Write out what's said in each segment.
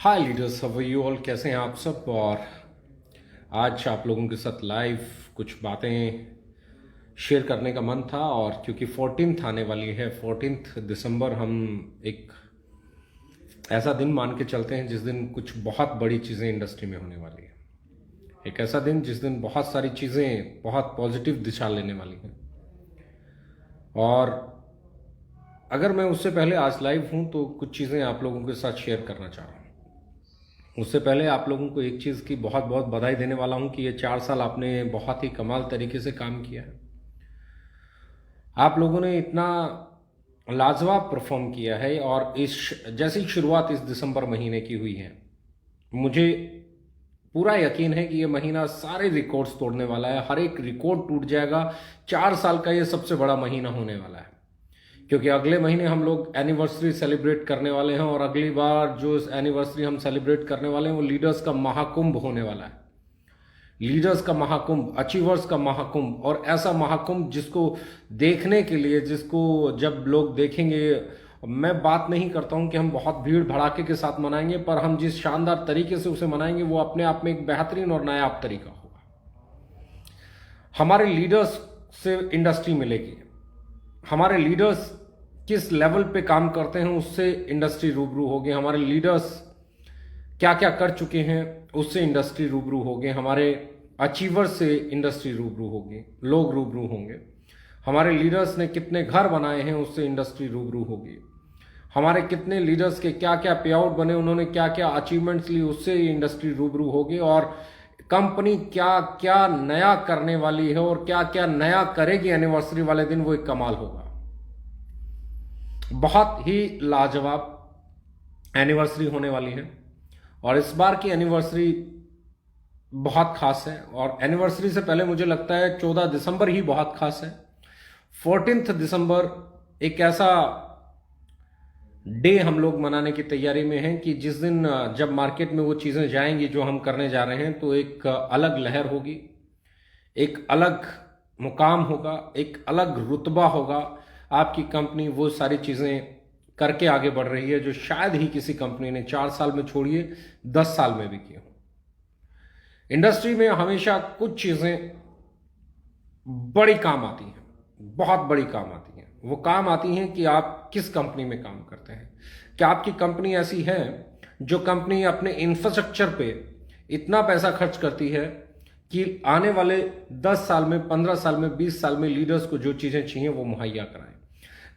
Hi leaders, how are you all? कैसे हैं आप सब? और आज आप लोगों के साथ लाइव कुछ बातें शेयर करने का मन था। और क्योंकि 14th आने वाली है, 14th दिसंबर, हम एक ऐसा दिन मान के चलते हैं जिस दिन कुछ बहुत बड़ी चीज़ें इंडस्ट्री में होने वाली है। एक ऐसा दिन जिस दिन बहुत सारी चीज़ें बहुत पॉजिटिव दिशा लेने वाली हैं। और अगर मैं उससे पहले आज लाइव हूँ तो कुछ चीज़ें आप लोगों के साथ शेयर करना चाह रहा हूँ। उससे पहले आप लोगों को एक चीज़ की बहुत बहुत बधाई देने वाला हूं कि ये 4 साल आपने बहुत ही कमाल तरीके से काम किया है। आप लोगों ने इतना लाजवाब परफॉर्म किया है। और इस जैसी शुरुआत इस दिसंबर महीने की हुई है, मुझे पूरा यकीन है कि ये महीना सारे रिकॉर्ड्स तोड़ने वाला है। हर एक रिकॉर्ड टूट जाएगा। 4 साल का ये सबसे बड़ा महीना होने वाला है, क्योंकि अगले महीने हम लोग एनिवर्सरी सेलिब्रेट करने वाले हैं। और अगली बार जो एनिवर्सरी हम सेलिब्रेट करने वाले हैं वो लीडर्स का महाकुंभ होने वाला है। लीडर्स का महाकुंभ, अचीवर्स का महाकुंभ। और ऐसा महाकुंभ जिसको देखने के लिए, जिसको जब लोग देखेंगे, मैं बात नहीं करता हूं कि हम बहुत भीड़ भड़ाके के साथ मनाएंगे, पर हम जिस शानदार तरीके से उसे मनाएंगे वो अपने आप में एक बेहतरीन और नायाब तरीका होगा। हमारे लीडर्स से इंडस्ट्री मिलेगी। हमारे लीडर्स किस लेवल पे काम करते हैं उससे इंडस्ट्री रूबरू होगी। हमारे लीडर्स क्या क्या कर चुके हैं उससे इंडस्ट्री रूबरू होगी। हमारे अचीवर्स से इंडस्ट्री रूबरू होगी, लोग रूबरू होंगे। हमारे लीडर्स ने कितने घर बनाए हैं उससे इंडस्ट्री रूबरू होगी। हमारे कितने लीडर्स के क्या क्या पे आउट बने, उन्होंने क्या क्या अचीवमेंट्स ली, उससे इंडस्ट्री रूबरू होगी। और कंपनी क्या क्या नया करने वाली है और क्या क्या नया करेगी एनिवर्सरी वाले दिन, वो एक कमाल होगा। बहुत ही लाजवाब एनिवर्सरी होने वाली है। और इस बार की एनिवर्सरी बहुत खास है। और एनिवर्सरी से पहले मुझे लगता है 14 दिसंबर ही बहुत खास है। 14th दिसंबर एक ऐसा डे हम लोग मनाने की तैयारी में हैं कि जिस दिन जब मार्केट में वो चीज़ें जाएंगी जो हम करने जा रहे हैं, तो एक अलग लहर होगी, एक अलग मुकाम होगा, एक अलग रुतबा होगा। आपकी कंपनी वो सारी चीज़ें करके आगे बढ़ रही है जो शायद ही किसी कंपनी ने 4 साल में, छोड़िए 10 साल में भी किए हो। इंडस्ट्री में हमेशा कुछ चीज़ें बड़ी काम आती हैं, बहुत बड़ी काम आती हैं। वो काम आती हैं कि आप किस कंपनी में काम करते हैं। क्या आपकी कंपनी ऐसी है जो कंपनी अपने इंफ्रास्ट्रक्चर पे इतना पैसा खर्च करती है कि आने वाले 10 साल में, 15 साल में, 20 साल में लीडर्स को जो चीज़ें चाहिए वो मुहैया कराएं।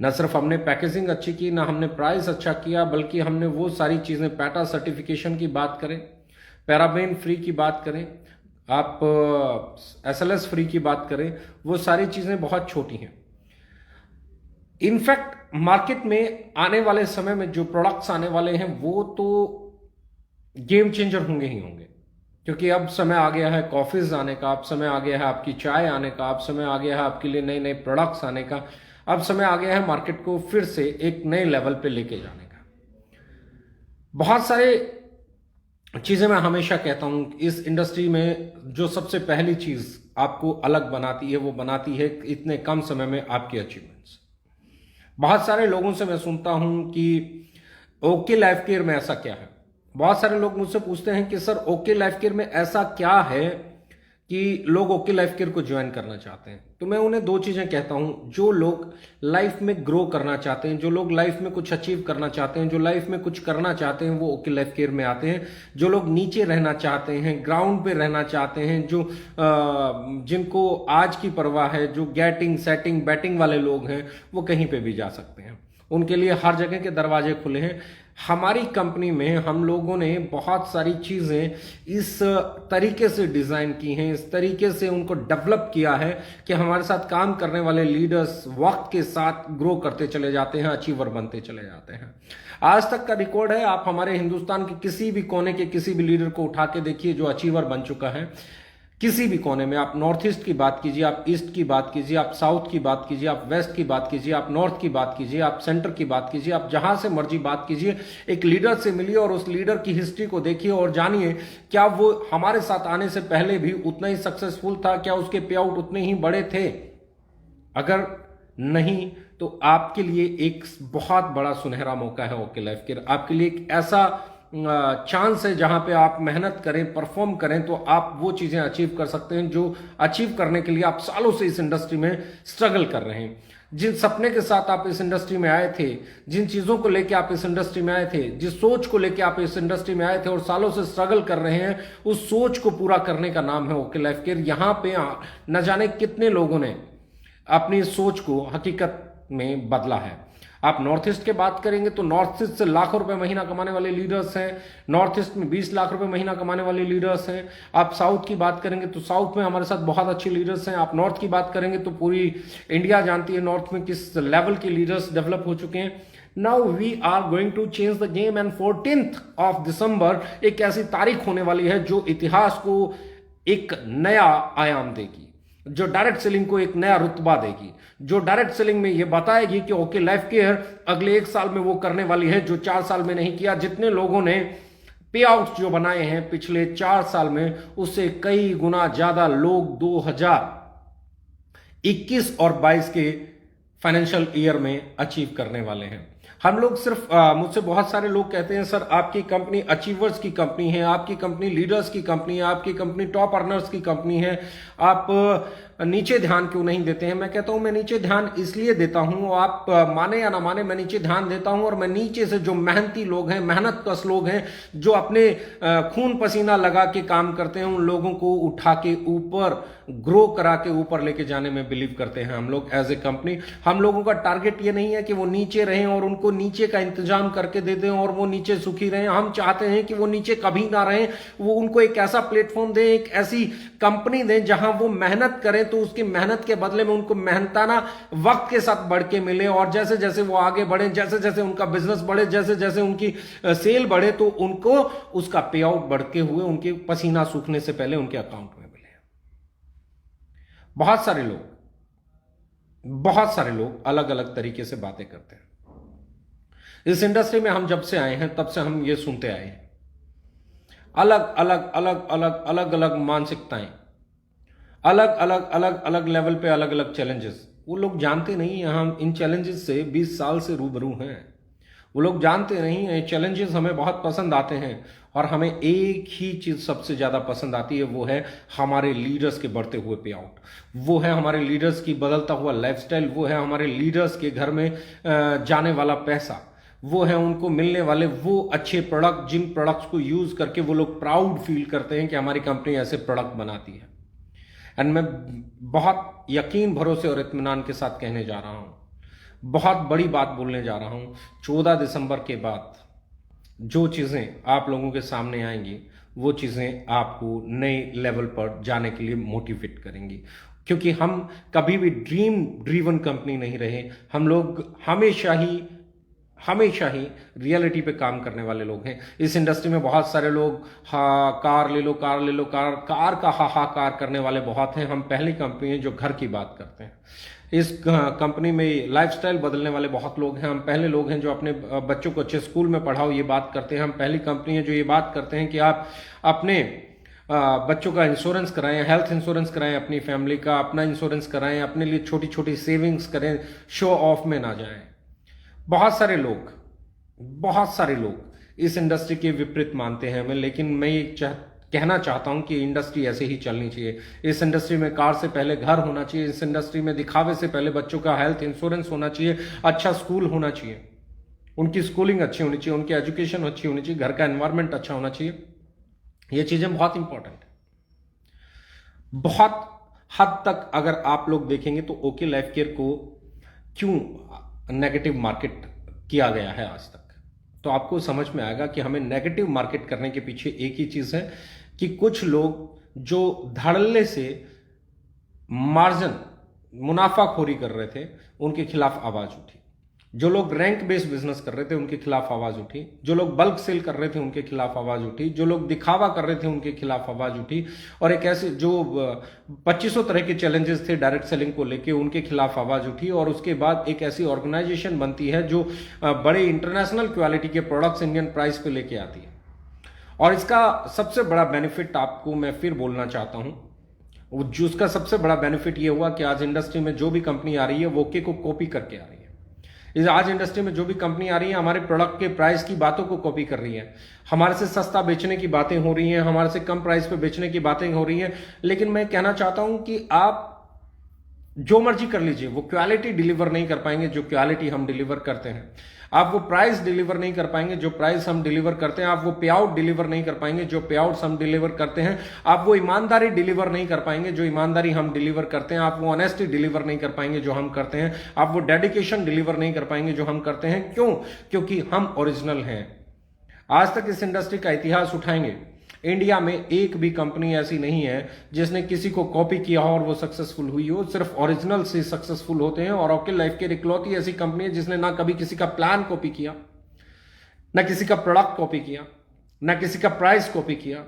न सिर्फ हमने पैकेजिंग अच्छी की, ना हमने प्राइस अच्छा किया, बल्कि हमने वो सारी चीज़ें, पैटा सर्टिफिकेशन की बात करें, पैराबेन फ्री की बात करें, आप SLS फ्री की बात करें, वो सारी चीज़ें बहुत छोटी हैं। इनफैक्ट मार्केट में आने वाले समय में जो प्रोडक्ट्स आने वाले हैं वो तो गेम चेंजर होंगे ही होंगे। क्योंकि अब समय आ गया है कॉफीज आने का, अब समय आ गया है आपकी चाय आने का, अब समय आ गया है आपके लिए नए नए प्रोडक्ट्स आने का, अब समय आ गया है मार्केट को फिर से एक नए लेवल पे लेके जाने का। बहुत सारे चीजें मैं हमेशा कहता हूं, इस इंडस्ट्री में जो सबसे पहली चीज आपको अलग बनाती है वो बनाती है इतने कम समय में आपकी अचीवमेंट्स। बहुत सारे लोगों से मैं सुनता हूं कि ओके लाइफ केयर में ऐसा क्या है। बहुत सारे लोग मुझसे पूछते हैं कि सर ओके लाइफ केयर में ऐसा क्या है कि लोग ओके लाइफ केयर को ज्वाइन करना चाहते हैं। तो मैं उन्हें दो चीजें कहता हूं। जो लोग लाइफ में ग्रो करना चाहते हैं, जो लोग लाइफ में कुछ अचीव करना चाहते हैं, जो लाइफ में कुछ करना चाहते हैं, वो ओके लाइफ केयर में आते हैं। जो लोग नीचे रहना चाहते हैं, ग्राउंड पे रहना चाहते हैं, जो जिनको आज की परवाह है, जो गेटिंग सेटिंग बैटिंग वाले लोग हैं, वो कहीं पे भी जा सकते हैं। उनके लिए हर जगह के दरवाजे खुले हैं। हमारी कंपनी में हम लोगों ने बहुत सारी चीज़ें इस तरीके से डिज़ाइन की हैं, इस तरीके से उनको डेवलप किया है कि हमारे साथ काम करने वाले लीडर्स वक्त के साथ ग्रो करते चले जाते हैं, अचीवर बनते चले जाते हैं। आज तक का रिकॉर्ड है, आप हमारे हिंदुस्तान के किसी भी कोने के किसी भी लीडर को उठा के देखिए जो अचीवर बन चुका है। किसी भी कोने में, आप नॉर्थ ईस्ट की बात कीजिए, आप ईस्ट की बात कीजिए, आप साउथ की बात कीजिए, आप वेस्ट की बात कीजिए, आप नॉर्थ की बात कीजिए, आप सेंटर की बात कीजिए, आप जहां से मर्जी बात कीजिए, एक लीडर से मिलिए और उस लीडर की हिस्ट्री को देखिए और जानिए क्या वो हमारे साथ आने से पहले भी उतना ही सक्सेसफुल था, क्या उसके पे आउट उतने ही बड़े थे। अगर नहीं तो आपके लिए एक बहुत बड़ा सुनहरा मौका है ओके लाइफ केयर। आपके लिए एक ऐसा चांस है, जहां पे आप मेहनत करें, परफॉर्म करें, तो आप वो चीजें अचीव कर सकते हैं जो अचीव करने के लिए आप सालों से इस इंडस्ट्री में स्ट्रगल कर रहे हैं। जिन सपने के साथ आप इस इंडस्ट्री में आए थे, जिन चीजों को लेकर आप इस इंडस्ट्री में आए थे, जिस सोच को लेकर आप इस इंडस्ट्री में आए थे और सालों से स्ट्रगल कर रहे हैं, उस सोच को पूरा करने का नाम है ओके लाइफ केयर। यहां पे न जाने कितने लोगों ने अपनी सोच को हकीकत में बदला है। आप नॉर्थ ईस्ट की बात करेंगे तो नॉर्थ ईस्ट से लाखों रुपए महीना कमाने वाले लीडर्स हैं, नॉर्थ ईस्ट में 20 लाख रुपए महीना कमाने वाले लीडर्स हैं। आप साउथ की बात करेंगे तो साउथ में हमारे साथ बहुत अच्छे लीडर्स हैं। आप नॉर्थ की बात करेंगे तो पूरी इंडिया जानती है नॉर्थ में किस लेवल के लीडर्स डेवलप हो चुके हैं। Now we are going to change the game and 14th of December एक ऐसी तारीख होने वाली है जो इतिहास को एक नया आयाम देगी, जो डायरेक्ट सेलिंग को एक नया रुतबा देगी, जो डायरेक्ट सेलिंग में ये बताएगी कि ओके लाइफ केयर अगले 1 साल में वो करने वाली है जो 4 साल में नहीं किया। जितने लोगों ने पे आउट जो बनाए हैं पिछले 4 साल में, उससे कई गुना ज्यादा लोग 2021 और 22 के फाइनेंशियल ईयर में अचीव करने वाले हैं। हम लोग सिर्फ मुझसे बहुत सारे लोग कहते हैं सर आपकी कंपनी अचीवर्स की कंपनी है, आपकी कंपनी लीडर्स की कंपनी है, आपकी कंपनी टॉप अर्नर्स की कंपनी है, आप नीचे ध्यान क्यों नहीं देते हैं? मैं कहता हूं मैं नीचे ध्यान इसलिए देता हूं, आप माने या ना माने, मैं नीचे ध्यान देता हूं और मैं नीचे से जो मेहनती लोग हैं, मेहनत कश लोग हैं, जो अपने खून पसीना लगा के काम करते हैं, उन लोगों को उठा के ऊपर ग्रो करा के ऊपर लेके जाने में बिलीव करते हैं हम लोग एज ए कंपनी। हम लोगों का टारगेट ये नहीं है कि वो नीचे रहें और उनको नीचे का इंतजाम करके दे दें और वो नीचे सुखी रहें। हम चाहते हैं कि वो नीचे कभी ना रहें, वो उनको एक ऐसा प्लेटफॉर्म दें, एक ऐसी कंपनी दें जहां वो मेहनत करें तो उसकी मेहनत के बदले में उनको मेहनताना वक्त के साथ बढ़ के मिले, और जैसे जैसे वो आगे बढ़े, जैसे जैसे उनका बिजनेस बढ़े, जैसे जैसे उनकी सेल बढ़े, तो उनको उसका पे आउट बढ़ते हुए उनके पसीना सूखने से पहले उनके अकाउंट में मिले। बहुत सारे लोग अलग अलग तरीके से बातें करते हैं। इस इंडस्ट्री में हम जब से आए हैं तब से हम ये सुनते आए हैं, अलग अलग अलग अलग अलग अलग मानसिकताएं, अलग अलग अलग अलग लेवल पे अलग अलग चैलेंजेस। वो लोग जानते नहीं हैं हम इन चैलेंजेस से 20 साल से रूबरू हैं। वो लोग जानते नहीं हैं चैलेंजेस हमें बहुत पसंद आते हैं और हमें एक ही चीज सबसे ज्यादा पसंद आती है, वो है हमारे लीडर्स के बढ़ते हुए पे आउट, वो है हमारे लीडर्स की बदलता हुआ लाइफस्टाइल, वो है हमारे लीडर्स के घर में जाने वाला पैसा, वो है उनको मिलने वाले वो अच्छे प्रोडक्ट, जिन प्रोडक्ट्स को यूज करके वो लोग प्राउड फील करते हैं कि हमारी कंपनी ऐसे प्रोडक्ट बनाती है। एंड मैं बहुत यकीन, भरोसे और इत्मीनान के साथ कहने जा रहा हूं, बहुत बड़ी बात बोलने जा रहा हूं, 14 दिसंबर के बाद जो चीजें आप लोगों के सामने आएंगी वो चीजें आपको नए लेवल पर जाने के लिए मोटिवेट करेंगी। क्योंकि हम कभी भी ड्रीम ड्रीवन कंपनी नहीं रहे, हम लोग हमेशा ही रियलिटी पे काम करने वाले लोग हैं। इस इंडस्ट्री में बहुत सारे लोग कार ले लो, कार ले लो, कार का हाहाकार करने वाले बहुत हैं। हम पहली कंपनी है जो घर की बात करते हैं। इस कंपनी में लाइफस्टाइल बदलने वाले बहुत लोग हैं। हम पहले लोग हैं जो अपने बच्चों को अच्छे स्कूल में पढ़ाओ ये बात करते हैं। हम पहली कंपनी है जो ये बात करते हैं कि आप अपने बच्चों का इंश्योरेंस कराएं, हेल्थ इंश्योरेंस कराएं, अपनी फैमिली का अपना इंश्योरेंस कराएं, अपने लिए छोटी छोटी सेविंग्स करें, शो ऑफ में ना जाएं। बहुत सारे लोग इस इंडस्ट्री के विपरीत मानते हैं हमें, लेकिन मैं ये कहना चाहता हूं कि इंडस्ट्री ऐसे ही चलनी चाहिए। इस इंडस्ट्री में कार से पहले घर होना चाहिए, इस इंडस्ट्री में दिखावे से पहले बच्चों का हेल्थ इंश्योरेंस होना चाहिए, अच्छा स्कूल होना चाहिए, उनकी स्कूलिंग अच्छी होनी चाहिए, उनकी एजुकेशन अच्छी होनी चाहिए, घर का एनवायरमेंट अच्छा होना चाहिए। ये चीजें बहुत इंपॉर्टेंट है। बहुत हद तक अगर आप लोग देखेंगे तो ओके लाइफ केयर को क्यों नेगेटिव मार्केट किया गया है आज तक, तो आपको समझ में आएगा कि हमें नेगेटिव मार्केट करने के पीछे एक ही चीज है कि कुछ लोग जो धड़ल्ले से मार्जिन मुनाफाखोरी कर रहे थे उनके खिलाफ आवाज उठी, जो लोग रैंक बेस्ड बिजनेस कर रहे थे उनके खिलाफ आवाज उठी, जो लोग बल्क सेल कर रहे थे उनके खिलाफ आवाज उठी, जो लोग दिखावा कर रहे थे उनके खिलाफ आवाज उठी, और एक ऐसे जो 2500 तरह के चैलेंजेस थे डायरेक्ट सेलिंग को लेके उनके खिलाफ आवाज उठी। और उसके बाद एक ऐसी ऑर्गेनाइजेशन बनती है जो बड़े इंटरनेशनल क्वालिटी के प्रोडक्ट्स इंडियन प्राइस पे लेके आती है। और इसका सबसे बड़ा बेनिफिट आपको मैं फिर बोलना चाहता हूं, जो उसका सबसे बड़ा बेनिफिट ये हुआ कि आज इंडस्ट्री में जो भी कंपनी आ रही है वो ओके को कॉपी करके आ रही है। इस आज इंडस्ट्री में जो भी कंपनी आ रही है हमारे प्रोडक्ट के प्राइस की बातों को कॉपी कर रही है, हमारे से सस्ता बेचने की बातें हो रही हैं, हमारे से कम प्राइस पे बेचने की बातें हो रही हैं। लेकिन मैं कहना चाहता हूं कि आप जो मर्जी कर लीजिए, वो क्वालिटी डिलीवर नहीं कर पाएंगे जो क्वालिटी हम डिलीवर करते हैं। आप वो प्राइस डिलीवर नहीं कर पाएंगे जो प्राइस हम डिलीवर करते हैं। आप वो पे आउट डिलीवर नहीं कर पाएंगे जो पे आउट्स हम डिलीवर करते हैं। आप वो ईमानदारी डिलीवर नहीं कर पाएंगे जो ईमानदारी हम डिलीवर करते हैं। आप वो ऑनेस्टी डिलीवर नहीं कर पाएंगे जो हम करते हैं। आप वो डेडिकेशन डिलीवर नहीं कर पाएंगे जो हम करते हैं। क्यों? क्योंकि हम ओरिजिनल हैं। आज तक इस इंडस्ट्री का इतिहास उठाएंगे, इंडिया में एक भी कंपनी ऐसी नहीं है जिसने किसी को कॉपी किया हो और वो सक्सेसफुल हुई हो। सिर्फ ओरिजिनल से सक्सेसफुल होते हैं। और ओके लाइफ केयर इकलौती ऐसी कंपनी है जिसने ना कभी किसी का प्लान कॉपी किया, ना किसी का प्रोडक्ट कॉपी किया, ना किसी का प्राइस कॉपी किया,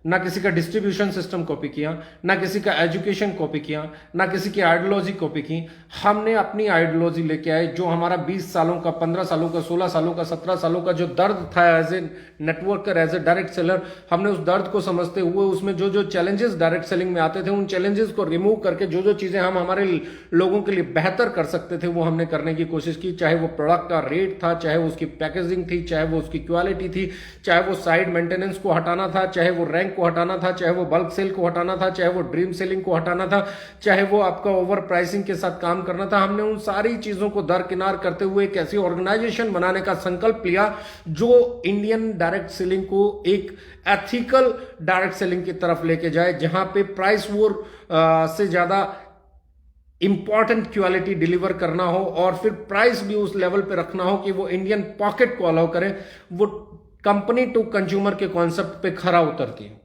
ना किसी का डिस्ट्रीब्यूशन सिस्टम कॉपी किया, ना किसी का एजुकेशन कॉपी किया, ना किसी की आइडियोलॉजी कॉपी की। हमने अपनी आइडियोलॉजी लेके आए, जो हमारा 20 सालों का, 15 सालों का, 16 सालों का, 17 सालों का जो दर्द था as a networker, as a direct seller, हमने उस दर्द को समझते हुए उसमें जो जो चैलेंजेस डायरेक्ट सेलिंग में आते थे उन चैलेंजेस को रिमूव करके जो जो चीजें हम हमारे लोगों के लिए बेहतर कर सकते थे वो हमने करने की कोशिश की। चाहे वो प्रोडक्ट का रेट था, चाहे वो उसकी पैकेजिंग थी, चाहे वो उसकी क्वालिटी थी, चाहे वो साइड मेंटेनेंस को हटाना था, चाहे वो रैंक को हटाना था, चाहे वो बल्क सेल को हटाना था, चाहे वो ड्रीम सेलिंग को हटाना था, चाहे वो आपका ओवर प्राइसिंग के साथ काम करना था। हमने उन सारी चीजों को दरकिनार करते हुए एक ऐसी ऑर्गेनाइजेशन बनाने का संकल्प लिया जो इंडियन डायरेक्ट सेलिंग को एक एथिकल डायरेक्ट सेलिंग की तरफ लेके जाए, जहां पे प्राइस वॉर से ज्यादा इंपॉर्टेंट क्वालिटी डिलीवर करना हो और फिर प्राइस भी उस लेवल पे रखना हो कि वो इंडियन पॉकेट को अलाउ करे, वो कंपनी टू कंज्यूमर के कॉन्सेप्ट पे खरा उतरती है।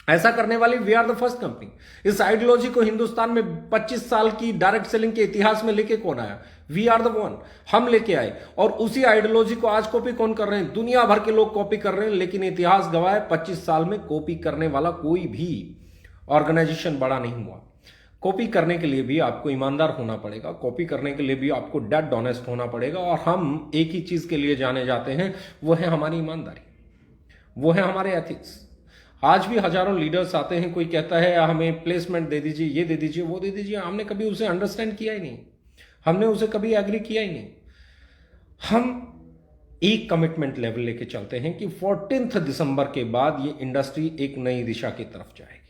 ऐसा करने वाली we are the first company. इस आइडियोलॉजी को हिंदुस्तान में 25 साल की डायरेक्ट सेलिंग के इतिहास में लेके कौन आया? We are the one. हम लेके आए। और उसी आइडियोलॉजी को आज कॉपी कौन कर रहे हैं? दुनिया भर के लोग कॉपी कर रहे हैं, लेकिन इतिहास गवाह है 25 साल में कॉपी करने वाला कोई भी ऑर्गेनाइजेशन बड़ा नहीं हुआ। कॉपी करने के लिए भी आपको ईमानदार होना पड़ेगा, कॉपी करने के लिए भी आपको डेड ऑनेस्ट होना पड़ेगा। और हम एक ही चीज के लिए जाने जाते हैं, वो है हमारी ईमानदारी, वो है हमारे एथिक्स। आज भी हजारों लीडर्स आते हैं, कोई कहता है हमें प्लेसमेंट दे दीजिए, ये दे दीजिए, वो दे दीजिए। हमने कभी उसे अंडरस्टैंड किया ही नहीं, हमने उसे कभी एग्री किया ही नहीं। हम एक कमिटमेंट लेवल लेके चलते हैं कि 14 दिसंबर के बाद ये इंडस्ट्री एक नई दिशा की तरफ जाएगी।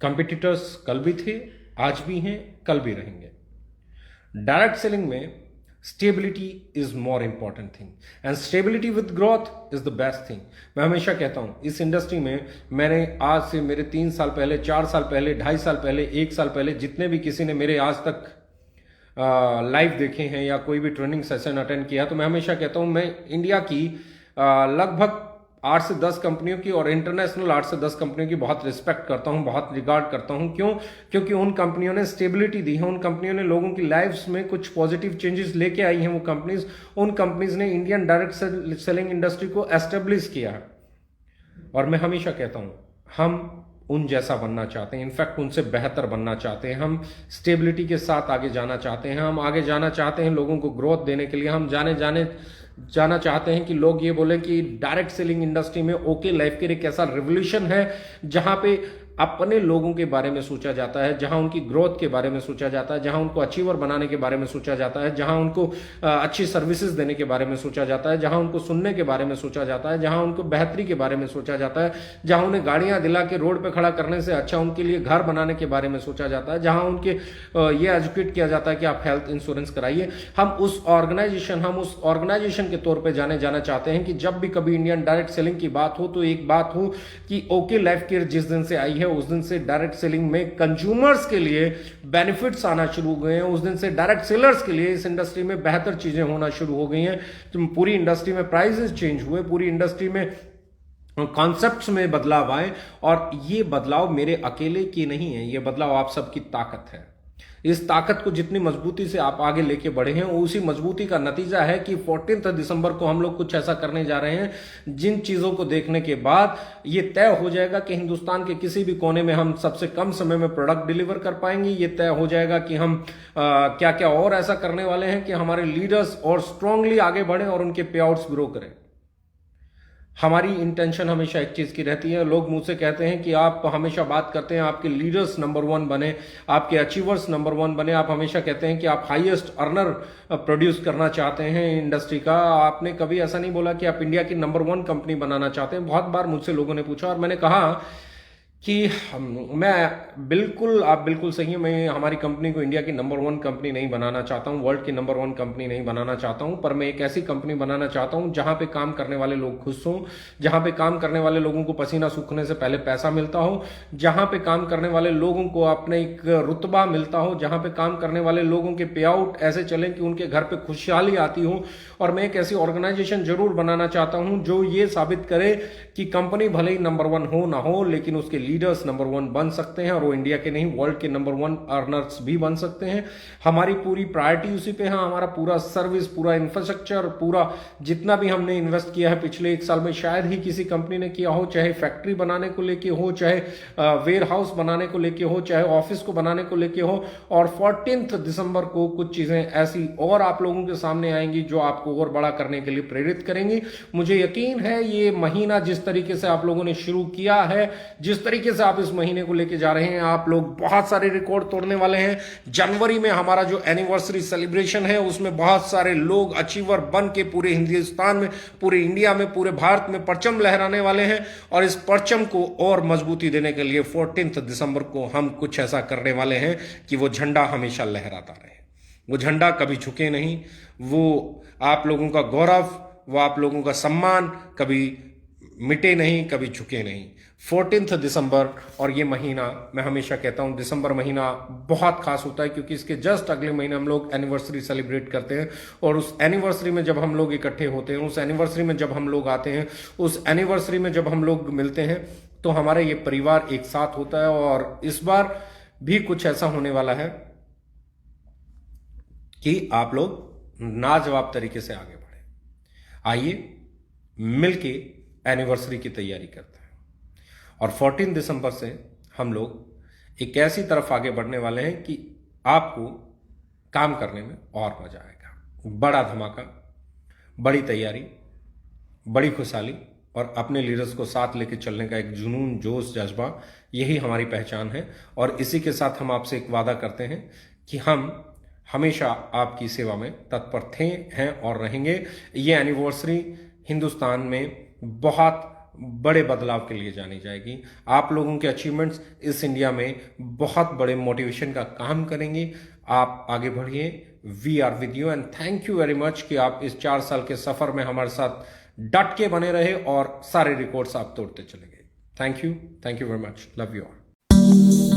कंपटीटर्स कल भी थे, आज भी हैं, कल भी रहेंगे। डायरेक्ट सेलिंग में stability is more important thing and stability with growth is the best thing. मैं हमेशा कहता हूं इस इंडस्ट्री में मैंने आज से मेरे 3 साल पहले, 4 साल पहले, 2.5 साल पहले, 1 साल पहले जितने भी किसी ने मेरे आज तक लाइव देखे हैं या कोई भी ट्रेनिंग सेशन अटेंड किया, तो मैं हमेशा कहता हूं मैं इंडिया की लगभग 8 से 10 कंपनियों की और इंटरनेशनल 8 से 10 कंपनियों की बहुत रिस्पेक्ट करता हूं, बहुत रिगार्ड करता हूं। क्यों? क्योंकि उन कंपनियों ने स्टेबिलिटी दी है, उन कंपनियों ने लोगों की लाइफ्स में कुछ पॉजिटिव चेंजेस लेके आई हैं। वो कंपनीज, उन कंपनीज ने इंडियन डायरेक्ट सेलिंग इंडस्ट्री को एस्टेब्लिश किया है। और मैं हमेशा कहता हूं हम उन जैसा बनना चाहते हैं, इनफैक्ट उनसे बेहतर बनना चाहते हैं। हम स्टेबिलिटी के साथ आगे जाना चाहते हैं, हम आगे जाना चाहते हैं लोगों को ग्रोथ देने के लिए। हम जाना चाहते हैं कि लोग ये बोले कि डायरेक्ट सेलिंग इंडस्ट्री में ओके लाइफ केयर एक ऐसा रिवोल्यूशन है जहां पे अपने लोगों के बारे में सोचा जाता है, जहां उनकी ग्रोथ के बारे में सोचा जाता है, जहां उनको अचीवर बनाने के बारे में सोचा जाता है, जहां उनको अच्छी सर्विसेज देने के बारे में सोचा जाता है, जहां उनको सुनने के बारे में सोचा जाता है, जहां उनको बेहतरी के बारे में सोचा जाता है, जहां उन्हें गाड़ियां दिला के रोड पे खड़ा करने से अच्छा उनके लिए घर बनाने के बारे में सोचा जाता है, जहां उनके ये एजुकेट किया जाता है कि आप हेल्थ इंश्योरेंस कराइए। हम उस ऑर्गेनाइजेशन के तौर पर जाना चाहते हैं कि जब भी कभी इंडियन डायरेक्ट सेलिंग की बात हो तो एक बात हो कि ओके लाइफ केयर जिस दिन से आई है उस दिन से डायरेक्ट सेलिंग में कंज्यूमर्स के लिए बेनिफिट्स आना शुरू हो गए हैं। उस दिन से डायरेक्ट सेलर्स के लिए इस इंडस्ट्री में बेहतर चीजें होना शुरू हो गई हैं। तो पूरी इंडस्ट्री में प्राइसेस चेंज हुए, पूरी इंडस्ट्री में कॉन्सेप्ट्स में बदलाव आए। और ये बदलाव मेरे अकेले की नहीं है, ये बदलाव आप सबकी ताकत है। इस ताकत को जितनी मजबूती से आप आगे लेके बढ़े हैं, उसी मजबूती का नतीजा है कि 14 दिसंबर को हम लोग कुछ ऐसा करने जा रहे हैं जिन चीजों को देखने के बाद ये तय हो जाएगा कि हिंदुस्तान के किसी भी कोने में हम सबसे कम समय में प्रोडक्ट डिलीवर कर पाएंगे। ये तय हो जाएगा कि हम क्या क्या और ऐसा करने वाले हैं कि हमारे लीडर्स और स्ट्रांगली आगे बढ़े और उनके पे आउट्स ग्रो करें। हमारी इंटेंशन हमेशा एक चीज़ की रहती है। लोग मुझसे कहते हैं कि आप हमेशा बात करते हैं आपके लीडर्स नंबर 1 बने, आपके अचीवर्स नंबर 1 बने, आप हमेशा कहते हैं कि आप हाईएस्ट अर्नर प्रोड्यूस करना चाहते हैं इंडस्ट्री का। आपने कभी ऐसा नहीं बोला कि आप इंडिया की नंबर 1 कंपनी बनाना चाहते हैं। बहुत बार मुझसे लोगों ने पूछा और मैंने कहा कि आप बिल्कुल सही है, मैं हमारी कंपनी को इंडिया की नंबर 1 कंपनी नहीं बनाना चाहता हूं, वर्ल्ड की नंबर 1 कंपनी नहीं बनाना चाहता हूं, पर मैं एक ऐसी कंपनी बनाना चाहता हूं जहां पे काम करने वाले लोग खुश हों, जहां पे काम करने वाले लोगों को पसीना सूखने से पहले पैसा मिलता हो, जहां पे काम करने वाले लोगों को अपने एक रुतबा मिलता हो, जहां पे काम करने वाले लोगों के पे आउट ऐसे चलें कि उनके घर पे खुशहाली आती हो। और मैं एक ऐसी ऑर्गेनाइजेशन जरूर बनाना चाहता हूं जो ये साबित करे कि कंपनी भले ही नंबर 1 हो ना हो, लेकिन उसके लीडर्स नंबर 1 बन सकते हैं और वो इंडिया के नहीं वर्ल्ड के नंबर 1 अर्नर्स भी बन सकते हैं। हमारी पूरी प्रायोरिटी उसी पे है। हमारा पूरा सर्विस, पूरा इंफ्रास्ट्रक्चर, पूरा जितना भी हमने इन्वेस्ट किया है पिछले 1 साल में शायद ही किसी कंपनी ने किया हो, चाहे फैक्ट्री बनाने को लेके हो, चाहे वेयर हाउस बनाने को लेके हो, चाहे ऑफिस को बनाने को लेके हो। और 14 दिसंबर को कुछ चीजें ऐसी और आप लोगों के सामने आएंगी जो आपको और बड़ा करने के लिए प्रेरित करेंगी। मुझे यकीन है ये महीना जिस तरीके से आप लोगों ने शुरू किया है, जिस तरीके से आप इस महीने को लेके जा रहे हैं, आप लोग बहुत सारे रिकॉर्ड तोड़ने वाले हैं। जनवरी में हमारा जो एनिवर्सरी सेलिब्रेशन है उसमें बहुत सारे लोग अचीवर बन के पूरे हिंदुस्तान में, पूरे इंडिया में, पूरे भारत में परचम लहराने वाले हैं। और इस परचम को और मजबूती देने के लिए 14 दिसंबर को हम कुछ ऐसा करने वाले हैं कि वो झंडा हमेशा लहराता रहे, वो झंडा कभी झुके नहीं, वो आप लोगों का गौरव, वो आप लोगों का सम्मान कभी मिटे नहीं, कभी झुके नहीं। 14 दिसंबर और ये महीना, मैं हमेशा कहता हूं दिसंबर महीना बहुत खास होता है क्योंकि इसके जस्ट अगले महीने हम लोग एनिवर्सरी सेलिब्रेट करते हैं। और उस एनिवर्सरी में जब हम लोग इकट्ठे होते हैं, उस एनिवर्सरी में जब हम लोग आते हैं, उस एनिवर्सरी में जब हम लोग मिलते हैं, तो हमारे ये परिवार एक साथ होता है। और इस बार भी कुछ ऐसा होने वाला है कि आप लोग लाजवाब तरीके से आगे बढ़े। आइए मिलके एनिवर्सरी की तैयारी करते हैं और 14 दिसंबर से हम लोग एक ऐसी तरफ आगे बढ़ने वाले हैं कि आपको काम करने में और मजा आएगा। बड़ा धमाका, बड़ी तैयारी, बड़ी खुशहाली और अपने लीडर्स को साथ लेके चलने का एक जुनून, जोश, जज्बा, यही हमारी पहचान है। और इसी के साथ हम आपसे एक वादा करते हैं कि हम हमेशा आपकी सेवा में तत्पर थे, हैं और रहेंगे। ये एनिवर्सरी हिंदुस्तान में बहुत बड़े बदलाव के लिए जानी जाएगी। आप लोगों के अचीवमेंट्स इस इंडिया में बहुत बड़े मोटिवेशन का काम करेंगे। आप आगे बढ़िए, we are with you and thank you very much कि आप इस 4 साल के सफर में हमारे साथ डट के बने रहे और सारे रिकॉर्ड्स आप तोड़ते चले गए। Thank you very much, love you all.